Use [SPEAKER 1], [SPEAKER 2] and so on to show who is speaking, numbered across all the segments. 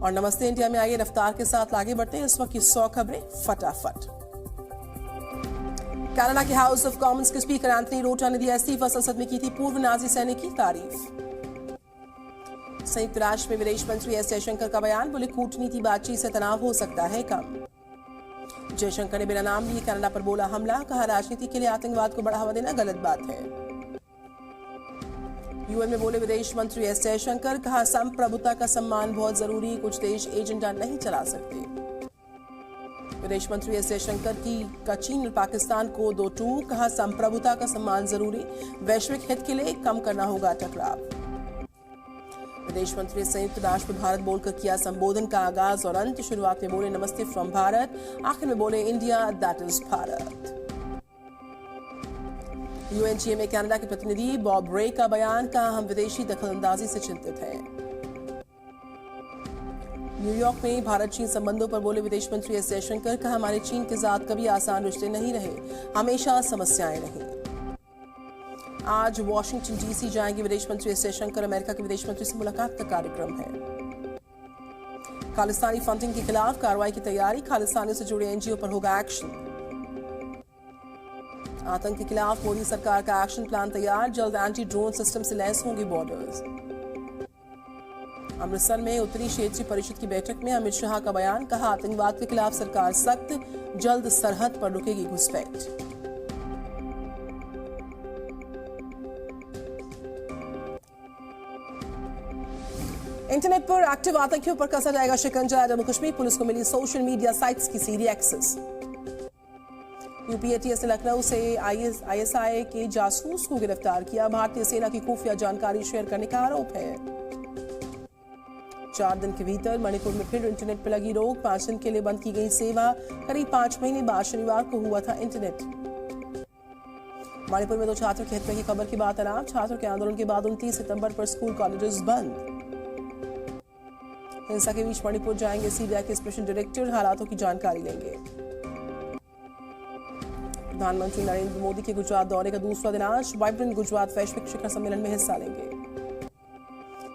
[SPEAKER 1] और नमस्ते इंडिया में आइए रफ्तार के साथ आगे बढ़ते हैं इस वक्त की 100 खबरें फटाफट। कनाडा के हाउस ऑफ कॉमन्स के स्पीकर एंथनी रोटा ने दिया इस्तीफा, संसद में की थी पूर्व नाजी सैनिक की तारीफ। संयुक्त राष्ट्र में विदेश मंत्री एस जयशंकर का बयान, बोले कूटनीति बातचीत से तनाव हो सकता है कम। जयशंकर ने बिना नाम लिए कनाडा पर बोला हमला, कहा राजनीति के लिए आतंकवाद को बढ़ावा देना गलत बात है। यूएन में बोले विदेश मंत्री एस जयशंकर, कहा संप्रभुता का सम्मान बहुत जरूरी, कुछ देश एजेंडा नहीं चला सकते। विदेश मंत्री एस जयशंकर का चीन और पाकिस्तान को 2 टूक, कहा संप्रभुता का सम्मान जरूरी, वैश्विक हित के लिए कम करना होगा टकराव। विदेश मंत्री संयुक्त राष्ट्र में भारत बोलकर किया संबोधन का आगाज और अंत, शुरुआत में बोले नमस्ते फ्रॉम भारत, आखिर में बोले India that is Bharat. UNGA में कनाडा के प्रतिनिधि बॉब रे का बयान, कहा हम विदेशी दखलंदाजी से चिंतित हैं। न्यूयॉर्क में भारत चीन संबंधों पर बोले विदेश मंत्री एस जयशंकर, कहा हमारे चीन के साथ कभी आसान रिश्ते नहीं रहे, हमेशा समस्याएं रही। आज वॉशिंगटन डीसी जाएंगे विदेश मंत्री एस जयशंकर, अमेरिका के विदेश मंत्री से मुलाकात का कार्यक्रम है। खालिस्तानी फंडिंग के खिलाफ कार्रवाई की तैयारी, खालिस्तानियों से जुड़े एनजीओ पर होगा एक्शन। आतंक के खिलाफ मोदी सरकार का एक्शन प्लान तैयार, जल्द एंटी ड्रोन सिस्टम से लैस होंगे बॉर्डर्स। अमृतसर में उत्तरी क्षेत्रीय परिषद की बैठक में अमित शाह का बयान, कहा आतंकवाद के खिलाफ सरकार सख्त, जल्द सरहद पर रुकेगी घुसपैठ। इंटरनेट पर एक्टिव आतंकियों पर कसा जाएगा शिकंजा, जम्मू कश्मीर पुलिस को मिली सोशल मीडिया साइट्स की सीधी एक्सेस। यूपीएटीएस ने लखनऊ से आईएसआई के जासूस को गिरफ्तार किया, भारतीय सेना की खुफिया जानकारी शेयर करने का आरोप है। 4 दिन के भीतर मणिपुर में फिर इंटरनेट पर लगी रोक, 5 दिन के लिए बंद की गई सेवा, करीब 5 महीने बाद शनिवार को हुआ था इंटरनेट। मणिपुर में 2 छात्रों की हत्या की खबर की बात अलाप, छात्रों के आंदोलन के बाद 29 सितंबर पर स्कूल कॉलेजेस बंद। हिंसा के बीच मणिपुर जाएंगे सीबीआई के स्पेशल डायरेक्टर, हालातों की जानकारी लेंगे। प्रधानमंत्री नरेंद्र मोदी के गुजरात दौरे का दूसरा दिन आज, वाइब्रेंट गुजरात वैश्विक शिखर सम्मेलन में हिस्सा लेंगे।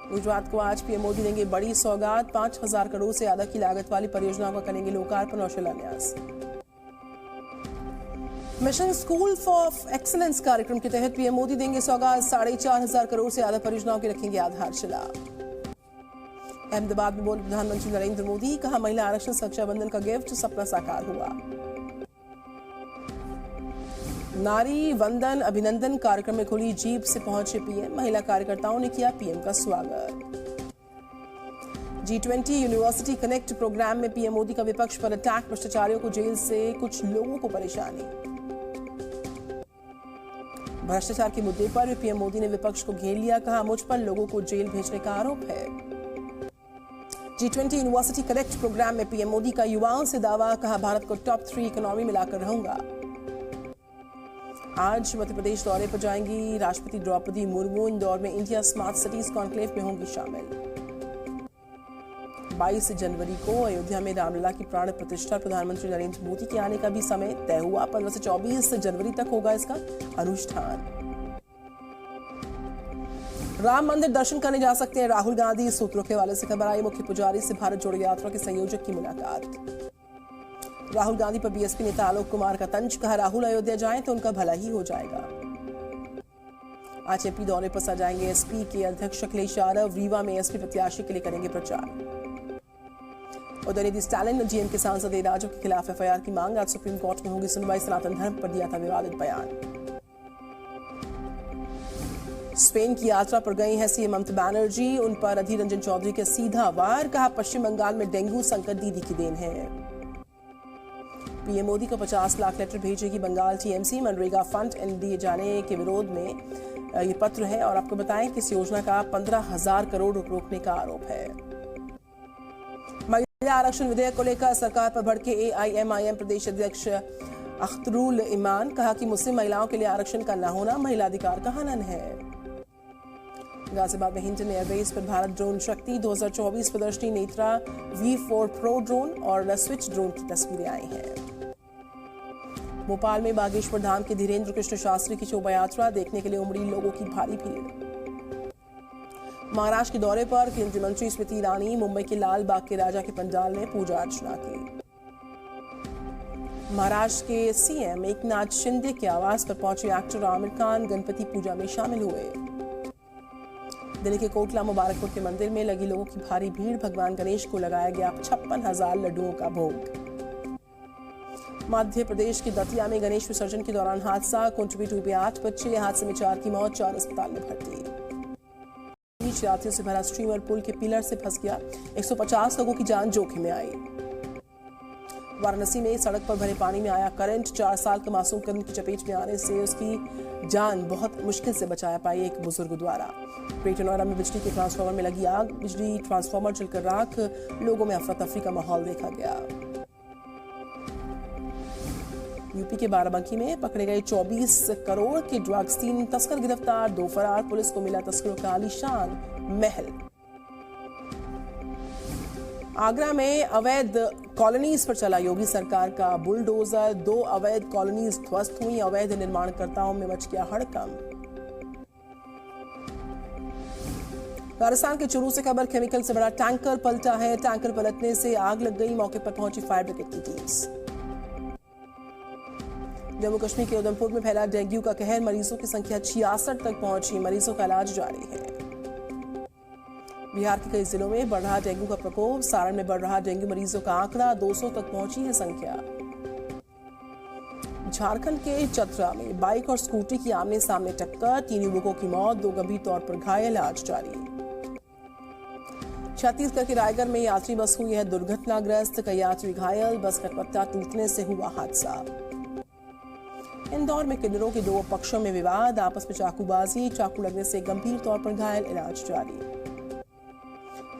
[SPEAKER 1] गुजरात को आज पीएम मोदी देंगे बड़ी सौगात, 5,000 करोड़ से ज्यादा की लागत वाली परियोजनाओं का करेंगे लोकार्पण और शिलान्यास। मिशन स्कूल फॉर एक्सीलेंस कार्यक्रम के तहत पीएम मोदी देंगे सौगात, 4,500 करोड़ से ज्यादा परियोजनाओं की रखेंगे आधारशिला। अहमदाबाद में बोले प्रधानमंत्री नरेंद्र मोदी, कहा महिला आरक्षण रक्षाबंधन का गिफ्ट, सपना साकार हुआ। नारी वंदन अभिनंदन कार्यक्रम में खुली जीप से पहुंचे पीएम, महिला कार्यकर्ताओं ने किया पीएम का स्वागत। G20 यूनिवर्सिटी कनेक्ट प्रोग्राम में पीएम मोदी का विपक्ष पर अटैक, भ्रष्टाचारियों को जेल से कुछ लोगों को परेशानी। भ्रष्टाचार के मुद्दे पर पीएम मोदी ने विपक्ष को घेर लिया, कहा मुझ पर लोगों को जेल भेजने का आरोप है। G20 यूनिवर्सिटी कनेक्ट प्रोग्राम में पीएम मोदी का युवाओं से दावा, कहा भारत को टॉप 3 इकोनॉमी में लाकर रहूंगा। आज मध्य प्रदेश दौरे पर जाएंगी राष्ट्रपति द्रौपदी मुर्मू, इंदौर में इंडिया स्मार्ट सिटीज कॉन्क्लेव में होंगी शामिल। 22 जनवरी को अयोध्या में रामलला की प्राण प्रतिष्ठा, प्रधानमंत्री नरेंद्र मोदी के आने का भी समय तय हुआ, 15 से 24 जनवरी तक होगा इसका अनुष्ठान। राम मंदिर दर्शन करने जा सकते हैं राहुल गांधी, सूत्रों के हवाले से खबर आई, मुख्य पुजारी से भारत जोड़ो यात्रा के संयोजक की मुलाकात। राहुल गांधी पर बीएसपी नेता आलोक कुमार का तंज, कहा राहुल अयोध्या जाएं तो उनका भला ही हो जाएगा। आज एमपी दौरे पर सजाएंगे एसपी के अध्यक्ष अखिलेश यादव, रीवा में एसपी प्रत्याशी के लिए करेंगे प्रचार। उदयनिधि स्टालिन और जीएम के सांसद ए राजू के खिलाफ एफआईआर की मांग, आज सुप्रीम कोर्ट में होगी सुनवाई, सनातन धर्म पर दिया था विवादित बयान। स्पेन की यात्रा पर गई हैं सीएम ममता बनर्जी, उन पर अधीर रंजन चौधरी के सीधा वार, कहा पश्चिम बंगाल में डेंगू संकट दीदी की देन है। पीएम मोदी को 50 लाख लेटर भेजेगी बंगाल टीएमसी, मनरेगा फंड दिए जाने के विरोध में ये पत्र है। और आपको बताएं कि इस योजना का 15,000 करोड़ रोकने का आरोप है। महिला आरक्षण विधेयक को लेकर सरकार पर भड़के एआईएमआईएम प्रदेश अध्यक्ष अख्तरुल ईमान, कहा कि मुस्लिम महिलाओं के लिए आरक्षण का न होना महिला अधिकार का हनन है। गाजियाबाद में हिंडन एयरबेस पर भारत ड्रोन शक्ति 2024 प्रदर्शनी, नेत्रा V4 प्रो ड्रोन और स्विच ड्रोन की तस्वीरें आई हैं। भोपाल में बागेश्वर धाम के धीरेन्द्र कृष्ण शास्त्री की शोभा यात्रा देखने के लिए उमड़ी लोगों की भारी भीड़। महाराष्ट्र के दौरे पर केंद्रीय मंत्री स्मृति ईरानी मुंबई के लाल बाग के राजा के पंडाल में पूजा अर्चना की। महाराष्ट्र के सीएम एकनाथ शिंदे के आवास पर पहुंचे एक्टर आमिर खान गणपति पूजा में शामिल हुए। दिल्ली के कोटला मुबारकपुर के मंदिर में लगी लोगों की भारी भीड़, भगवान गणेश को लगाया गया 56,000 लड्डुओं का भोग। मध्य प्रदेश के दतिया में गणेश विसर्जन के दौरान हादसा, कुंटवी डूबे 8 बच्चे, हादसे में 4 की मौत, 4 अस्पताल में भर्ती। यात्रियों से भरा स्ट्रीमर पुल के पिलर से फंस गया, 150 लोगों की जान जोखिम में आई। वाराणसी में सड़क पर भरे पानी में आया करंट, 4 साल का मासूम करण की चपेट में आने से उसकी जान बहुत मुश्किल से बचाया पाई एक बुजुर्ग द्वारा। ग्रेटर नोएडा में बिजली के ट्रांसफार्मर में लगी आग, बिजली ट्रांसफार्मर जलकर राख, लोगों में अफरा तफरी का माहौल देखा गया। यूपी के बाराबंकी में पकड़े गए 24 करोड़ के ड्रग्स, 3 तस्कर गिरफ्तार, 2 फरार, पुलिस को मिला तस्करों का आलीशान महल। आगरा में अवैध कॉलोनीज पर चला योगी सरकार का बुलडोजर, 2 अवैध कॉलोनीज ध्वस्त हुई, अवैध निर्माणकर्ताओं में मच गया हड़कंप। राजस्थान के चूरू से खबर, केमिकल से बड़ा टैंकर पलटा है, टैंकर पलटने से आग लग गई, मौके पर पहुंची फायर ब्रिगेड की टीम्स। जम्मू कश्मीर के उधमपुर में फैला डेंगू का कहर, मरीजों की संख्या 66 तक पहुंची, मरीजों का इलाज जारी है। बिहार के कई जिलों में बढ़ रहा डेंगू का प्रकोप, सारण में बढ़ रहा डेंगू मरीजों का आंकड़ा, 200 तक पहुंची है संख्या। झारखंड के चतरा में बाइक और स्कूटी की आमने सामने टक्कर, 3 युवकों की मौत, 2 गंभीर तौर पर घायल, इलाज जारी। छत्तीसगढ़ के रायगढ़ में यात्री बस हुई है दुर्घटनाग्रस्त, कई यात्री घायल, बस का पट्टा टूटने से हुआ हादसा। इंदौर में किन्नरों के 2 पक्षों में विवाद, आपस में चाकूबाजी, चाकू लगने से गंभीर तौर पर घायल, इलाज जारी।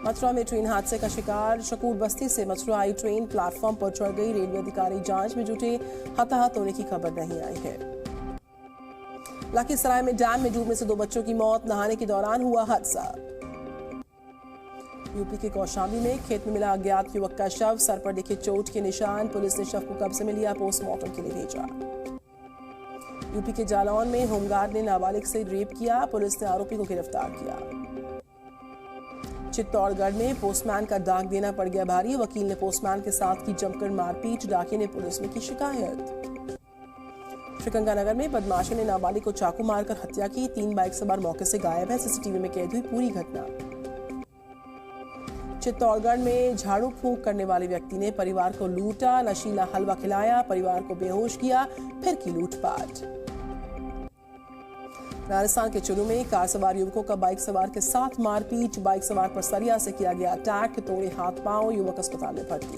[SPEAKER 1] मथुरा में ट्रेन हादसे का शिकार, शकूर बस्ती से मथुरा आई ट्रेन प्लेटफॉर्म पर चढ़ गई, रेलवे अधिकारी जांच में जुटे, हताहत होने की खबर नहीं आई है। लखीसराय में डैम में डूबने से 2 बच्चों की मौत, नहाने के दौरान हुआ हादसा। यूपी के कौशाम्बी में खेत में मिला अज्ञात युवक का शव, सर पर दिखे चोट के निशान, पुलिस ने शव को कब्जे में लिया, पोस्टमार्टम के लिए भेजा। यूपी के जालौन में होमगार्ड ने नाबालिग से रेप किया, पुलिस ने आरोपी को गिरफ्तार किया। चित्तौड़गढ़ में पोस्टमैन का डाक देना पड़ गया भारी, वकील ने पोस्टमैन के साथ की जमकर मारपीट, डाकिये ने पुलिस में की शिकायत। श्रीगंगानगर में बदमाशों ने नाबालिग को चाकू मारकर हत्या की, 3 बाइक सवार मौके से गायब है, सीसीटीवी में कैद हुई पूरी घटना। चित्तौड़गढ़ में झाड़ू फूंक करने वाले व्यक्ति ने परिवार को लूटा, नशीला हलवा खिलाया, परिवार को बेहोश किया, फिर की लूटपाट। राजस्थान के चूरू में कार सवार युवकों का बाइक सवार के साथ मारपीट, बाइक सवार पर सरिया से किया गया अटैक, तोड़े हाथ पांव, युवक अस्पताल में भर्ती।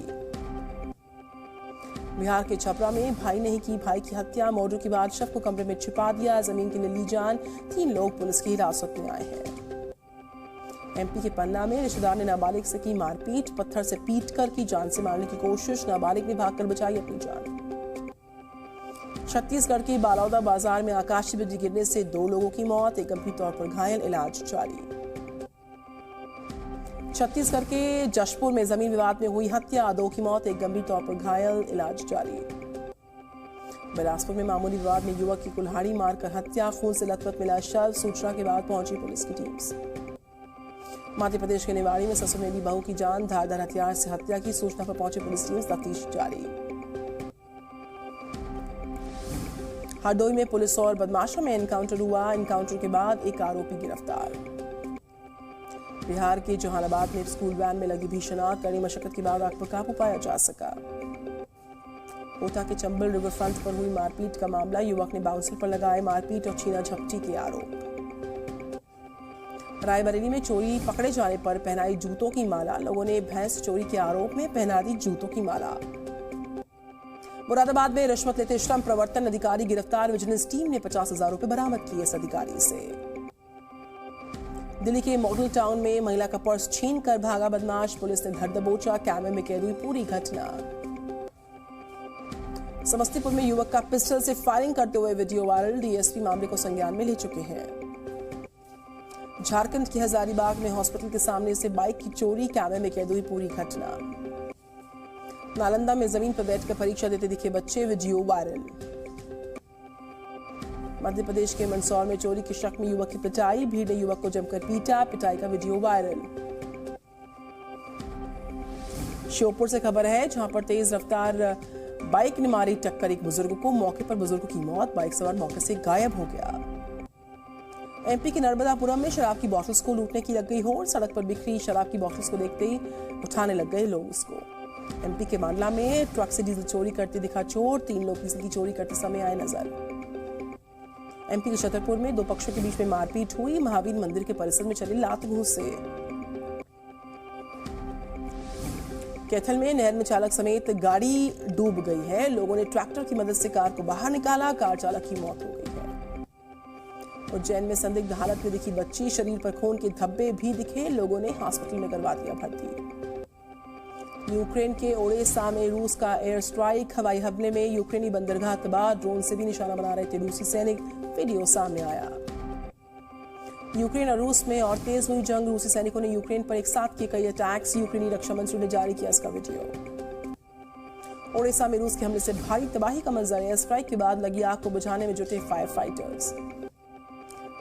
[SPEAKER 1] बिहार के छपरा में भाई ने ही की भाई की हत्या, मौजू के बाद शव को कमरे में छिपा दिया, जमीन के लिए ली जान, 3 लोग पुलिस की हिरासत में आए हैं। एमपी के पन्ना में रिश्तेदार ने नाबालिग से की मारपीट, पत्थर से पीटकर की जान से मारने की कोशिश, नाबालिग ने भागकर बचाई अपनी जान। छत्तीसगढ़ के बालौदा बाजार में आकाशीय बिजली गिरने से 2 लोगों की मौत, एक गंभीर तौर पर घायल, इलाज जारी। छत्तीसगढ़ के जशपुर में जमीन विवाद में हुई हत्या, 2 की मौत, एक गंभीर तौर पर घायल, इलाज जारी। बिलासपुर में मामूली विवाद में युवक की कुल्हाड़ी मारकर हत्या, खून से लथपथ मिला शव, सूचना के बाद पहुंची पुलिस की टीम्स। मध्य प्रदेश के निवाड़ी में ससुर ने ली बहू की जान, धारदार हथियार से हत्या की, सूचना पर पहुंची पुलिस टीम, तफ्तीश जारी। हरदोई में पुलिस और बदमाशों में एनकाउंटर हुआ, एनकाउंटर के बाद एक आरोपी गिरफ्तार। बिहार के जहानाबाद में स्कूल वैन में लगी भीषण आग, कड़ी मशक्कत के बाद आग पर काबू पाया जा सका। कोटा के चंबल रिवर फ्रंट पर हुई मारपीट का मामला, युवक ने बाउंसर पर लगाए मारपीट और छीना झपटी के आरोप। रायबरेली में चोरी पकड़े जाने पर पहनाई जूतों की माला, लोगों ने भैंस चोरी के आरोप में पहना दी जूतों की माला। मुरादाबाद में रिश्वत लेते श्रम प्रवर्तन अधिकारी गिरफ्तार, विजिलेंस टीम ने 50,000 रुपए बरामद किए इस अधिकारी से। दिल्ली के मॉडल टाउन में महिला का पर्स छीन कर भागा बदमाश, पुलिस ने धर दबोचा, कैमरे में कैद हुई पूरी घटना। समस्तीपुर में युवक का पिस्टल से फायरिंग करते हुए वीडियो वायरल, डीएसपी मामले को संज्ञान में ले चुके हैं। झारखंड के हजारीबाग में हॉस्पिटल के सामने से बाइक की चोरी, कैमरे में कैद हुई पूरी घटना। नालंदा में जमीन पर बैठकर परीक्षा देते दिखे बच्चे, वीडियो वायरल। मध्य प्रदेश के मंदसौर में चोरी के शक में युवक की पिटाई, भीड़ ने युवक को जमकर पीटा, पिटाई का वीडियो वायरल। श्योपुर से खबर है, जहां पर तेज रफ्तार बाइक ने मारी टक्कर एक बुजुर्ग को, मौके पर बुजुर्ग की मौत, बाइक सवार मौके से गायब हो गया। एमपी के नर्मदापुरम में शराब की बोतल्स को लूटने की लग गई होड़, सड़क पर बिखरी शराब की बोतल्स को देखते ही उठाने लग गए लोग उसको। एमपी के मांडला में ट्रक से डीजल चोरी करते दिखा चोर, 3 लोग डीजल की चोरी करते समय आए नजर। एमपी के छतरपुर में 2 पक्षों के बीच में मारपीट हुई, महावीर मंदिर के परिसर में चली लात घूंस से। कैथल में नहर में चालक समेत गाड़ी डूब गई है, लोगों ने ट्रैक्टर की मदद से कार को बाहर निकाला, कार चालक की मौत हो गई है। उज्जैन में संदिग्ध हालत में दिखी बच्ची, शरीर पर खून के धब्बे भी दिखे, लोगों ने हॉस्पिटल में करवा दिया भर्ती। यूक्रेन के ओडेसा में रूस का एयर स्ट्राइक, हवाई हमले में यूक्रेनी बंदरगाह तबाह, ड्रोन से भी निशाना बना रहे थे रूसी सैनिक, वीडियो सामने आया। यूक्रेन और रूस में और तेज हुई जंग, रूसी सैनिकों ने यूक्रेन पर एक साथ किए कई अटैक्स, यूक्रेनी रक्षा मंत्री ने जारी किया इसका वीडियो। ओडेसा में रूस के हमले से भारी तबाही का मंजर, एयर स्ट्राइक के बाद लगी आग को बुझाने में जुटे फायर फाइटर्स।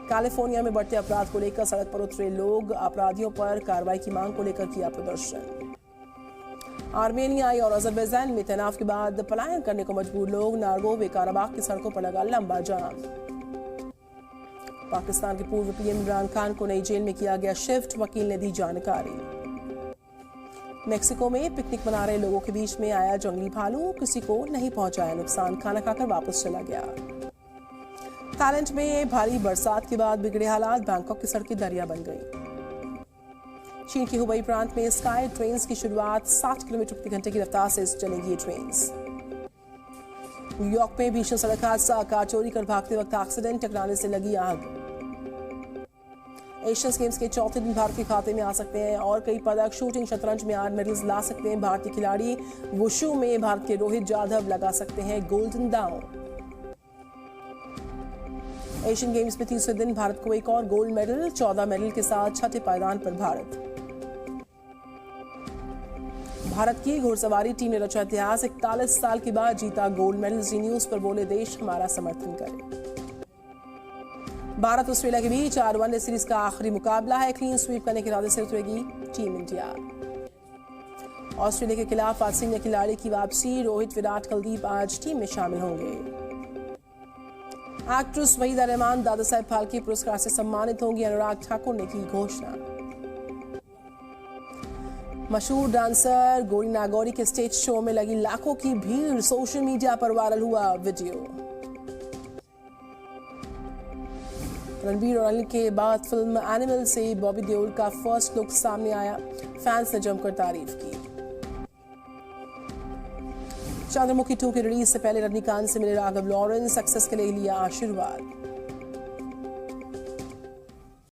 [SPEAKER 1] कैलिफोर्निया में बढ़ते अपराध को लेकर सड़क पर उतरे लोग, अपराधियों पर कार्रवाई की मांग को लेकर किया प्रदर्शन। आर्मेनिया और अजरबैजान में तनाव के बाद पलायन करने को मजबूर लोग, नारगोव काराबाग की सड़कों पर लगा लंबा जाम। पाकिस्तान के पूर्व पीएम इमरान खान को नई जेल में किया गया शिफ्ट, वकील ने दी जानकारी। मेक्सिको में पिकनिक मना रहे लोगों के बीच में आया जंगली भालू, किसी को नहीं पहुंचाया नुकसान, खाना खाकर वापस चला गया। थाईलैंड में भारी बरसात के बाद बिगड़े हालात, बैंकॉक की सड़कें दरिया बन गई। चीन के हुबई प्रांत में स्काई ट्रेन्स की शुरुआत, 60 किलोमीटर प्रति घंटे की रफ्तार से चलेंगी ये ट्रेन्स। न्यूयॉर्क में भीषण सड़क हादसा, कार चोरी कर भागते वक्त एक्सीडेंट, टकराने से लगी आग। एशियन गेम्स के चौथे दिन भारत के खाते में आ सकते हैं और कई पदक, शूटिंग शतरंज में 8 मेडल्स ला सकते हैं भारतीय खिलाड़ी, वुशु में भारत के रोहित यादव लगा सकते हैं गोल्डन दांव। एशियन गेम्स में 30वें दिन भारत को एक और गोल्ड मेडल, 14 मेडल के साथ छठे पायदान पर भारत। भारत की घुड़सवारी टीम ने रचा इतिहास, 41 साल के बाद जीता गोल्ड मेडल, जी न्यूज पर बोले देश हमारा समर्थन करे। भारत ऑस्ट्रेलिया के बीच 4 वनडे सीरीज का आखिरी मुकाबला है, क्लीन स्वीप करने के इरादे से उतरेगी टीम इंडिया। ऑस्ट्रेलिया के खिलाफ आज सिंह खिलाड़ी की वापसी, रोहित, विराट, कुलदीप आज टीम में शामिल होंगे। एक्ट्रेस वहीदा रहमान दादा साहेब फाल्के पुरस्कार से सम्मानित होंगी, अनुराग ठाकुर ने की घोषणा। मशहूर डांसर गौरी नागौरी के स्टेज शो में लगी लाखों की भीड़, सोशल मीडिया पर वायरल हुआ वीडियो। रणबीर और अनिल के बाद फिल्म एनिमल से बॉबी देओल का फर्स्ट लुक सामने आया, फैंस ने जमकर तारीफ की। चंद्रमुखी 2 की रिलीज से पहले रजनीकांत से मिले राघव लॉरेंस, सक्सेस के लिए लिया आशीर्वाद।